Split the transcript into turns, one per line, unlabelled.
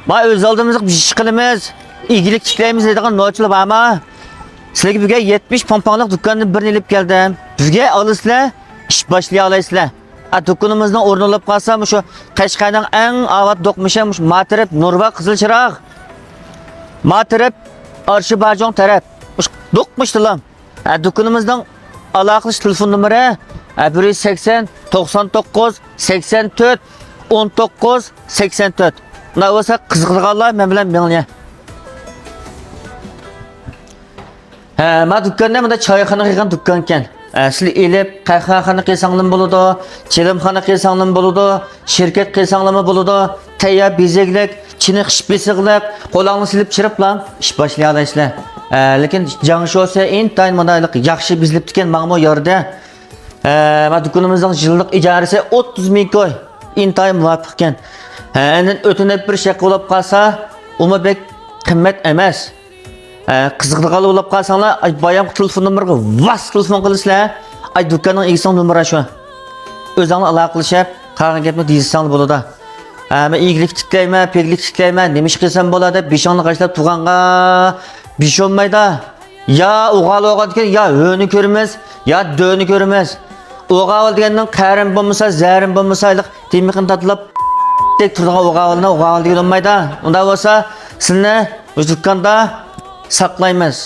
Ma öz aldığımızda bir iş qilamiz, iyilik tiklaymiz deydigan nochilar bormi? Sizlarga buga 70 pomponliq do'konni bir ilib keldim. Bizga olasizlar, ish boshlay olasizlar. Do'konimizning o'rni olib qolsa, shu Qashqarning eng avvat do'qmisham Matrib, Nurva, Qizilchiroq. Matrib, Arshibajong taraf. Do'qmishdilar. Do'konimizning aloqalish telefon nomeri 180 99 84 19 84. Buna olsa qiziqadiganlar men bilan menglar. Ma do'konda bunda choyxona qilgan do'kon ekan. Siz elib qahvaxona qilsanglar bo'ladi, chilimxona qilsanglar bo'ladi, shirkat qilsanglar bo'ladi, tayyor bezaklik, chiniqish besiqlik, qo'lingni silib chiriblar, ish boshlay olasizlar. Lekin Jangsho'sa intayin modaylik yaxshi bizlib ekan ma'mur yerda. Ma do'konimizning yillik ijarasi 30 ming koy. Intayin muvofiq ekan. Endi o'tinib bir şey qilib qolsa, umi bek qimmat emas. Qiziqdigan bo'lib qolsanglar, bayam telefon nomeriga vas telefon qilasizlar. Ay do'konning egasining nomeri shu. O'zingni aloqalashib, qolgan gapni deysangiz bo'ladi. Men iyilik tiklayman, perlik tiklayman, nima ish qilsam bo'ladi? Beshongni qashlab tug'anga besh olmaydi. Ya o'g'al degan, ya o'ni ko'ramiz, ya do'ni ko'ramiz. O'g'al deganning qarim bo'lmasa, zarim bo'lmasa, temiqni tatlab tek turgan o'g'al degan olmaydi. Unda bo'lsa, sizni o'z do'konda saqlaymiz.